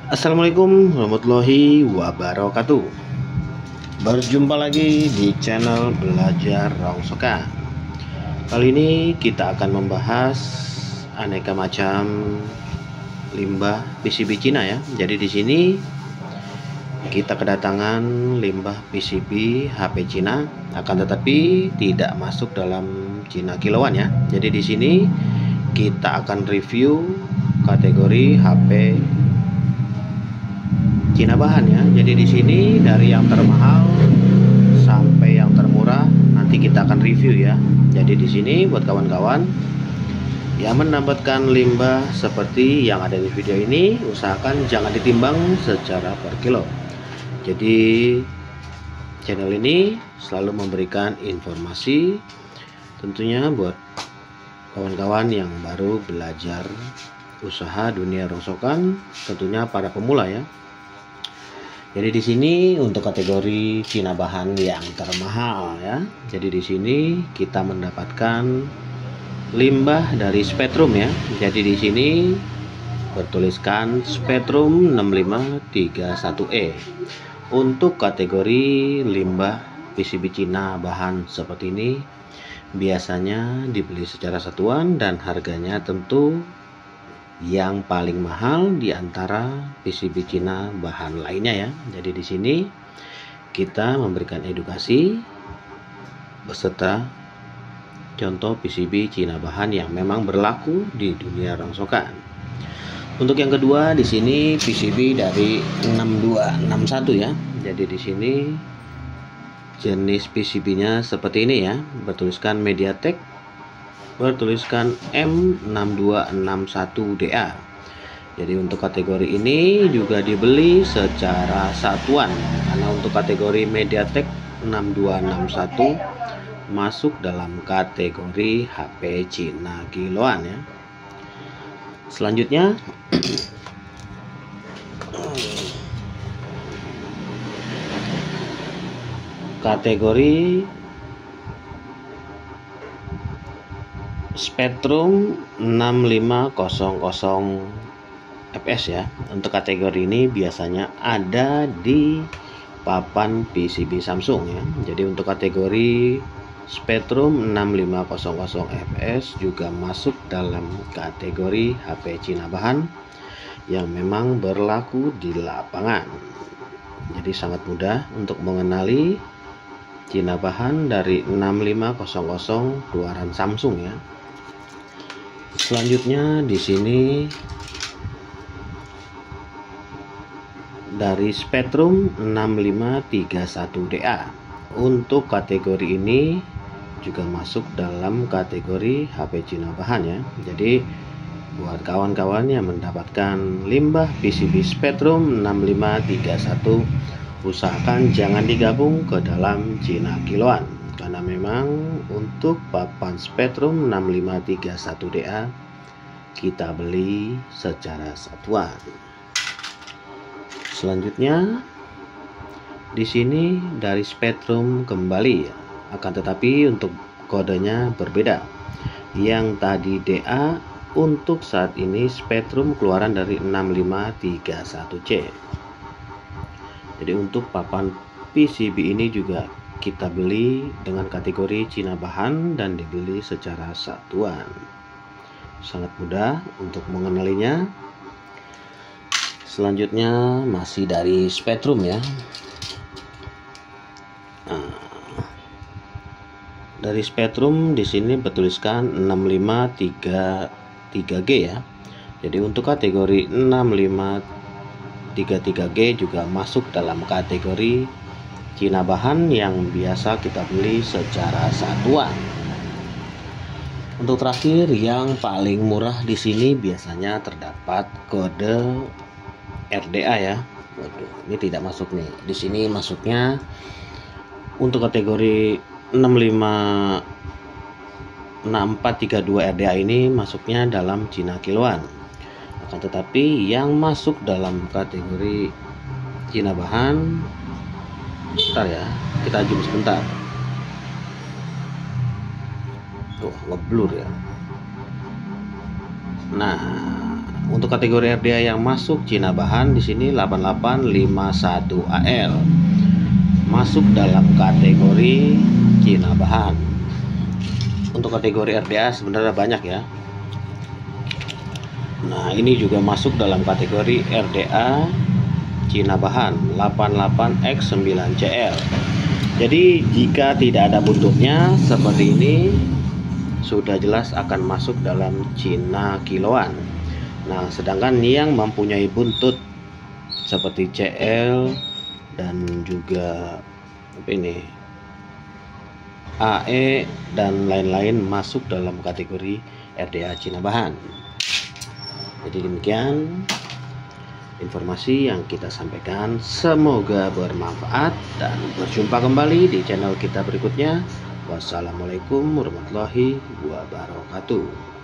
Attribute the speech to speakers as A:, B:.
A: Assalamualaikum warahmatullahi wabarakatuh. Berjumpa lagi di channel Belajar Rongsokan. Kali ini kita akan membahas aneka macam limbah PCB Cina ya. Jadi di sini kita kedatangan limbah PCB HP Cina, akan tetapi tidak masuk dalam Cina kiloan ya. Jadi di sini kita akan review kategori HP Cina bahan ya. Jadi di sini dari yang termahal sampai yang termurah nanti kita akan review ya. Jadi di sini buat kawan-kawan yang mendapatkan limbah seperti yang ada di video ini, usahakan jangan ditimbang secara per kilo. Jadi channel ini selalu memberikan informasi tentunya buat kawan-kawan yang baru belajar usaha dunia rongsokan, tentunya para pemula ya. Jadi di sini untuk kategori Cina bahan yang termahal ya. Jadi di sini kita mendapatkan limbah dari Spektrum ya. Jadi di sini bertuliskan Spektrum 6531E. Untuk kategori limbah PCB Cina bahan seperti ini biasanya dibeli secara satuan dan harganya tentu yang paling mahal di antara PCB Cina bahan lainnya ya. Jadi di sini kita memberikan edukasi beserta contoh PCB Cina bahan yang memang berlaku di dunia rongsokan. Untuk yang kedua di sini PCB dari 6261 ya. Jadi di sini jenis PCB-nya seperti ini ya, bertuliskan MediaTek, bertuliskan M6261DA. Jadi untuk kategori ini juga dibeli secara satuan, karena untuk kategori MediaTek 6261 masuk dalam kategori HP Cina kiloan ya. Selanjutnya kategori Spektrum 6500 fps ya. Untuk kategori ini biasanya ada di papan PCB Samsung ya. Jadi untuk kategori Spektrum 6500 fps juga masuk dalam kategori HP Cina bahan yang memang berlaku di lapangan. Jadi sangat mudah untuk mengenali Cina bahan dari 6500 keluaran Samsung ya. Selanjutnya di sini dari Spektrum 6531DA. Untuk kategori ini juga masuk dalam kategori HP Cina bahan ya. Jadi buat kawan-kawan yang mendapatkan limbah PCB Spektrum 6531, usahakan jangan digabung ke dalam Cina kiloan, karena memang untuk papan Spektrum 6531DA kita beli secara satuan. Selanjutnya di sini dari Spektrum kembali ya, akan tetapi untuk kodenya berbeda. Yang tadi DA, untuk saat ini Spektrum keluaran dari 6531C. Jadi untuk papan PCB ini juga kita beli dengan kategori Cina bahan dan dibeli secara satuan. Sangat mudah untuk mengenalinya. Selanjutnya masih dari Spektrum ya. Dari Spektrum di sini bertuliskan 6533G ya. Jadi untuk kategori 6533G juga masuk dalam kategori Cina bahan yang biasa kita beli secara satuan. Untuk terakhir yang paling murah di sini biasanya terdapat kode RDA ya. Waduh, ini tidak masuk nih. Di sini masuknya untuk kategori 6432 RDA ini masuknya dalam Cina kiloan. Akan tetapi yang masuk dalam kategori Cina bahan, bentar ya, kita zoom sebentar. Tuh, ngeblur ya. Nah, Untuk kategori RDA yang masuk Cina bahan di sini 8851AL. Masuk dalam kategori Cina bahan. Untuk kategori RDA sebenarnya banyak ya. Nah, ini juga masuk dalam kategori RDA Cina bahan 88X9CL. Jadi jika tidak ada buntutnya seperti ini, sudah jelas akan masuk dalam Cina kiloan. Nah, sedangkan yang mempunyai buntut seperti CL dan juga ini AE dan lain-lain masuk dalam kategori RDA Cina bahan. Jadi demikian informasi yang kita sampaikan, semoga bermanfaat dan berjumpa kembali di channel kita berikutnya. Wassalamualaikum warahmatullahi wabarakatuh.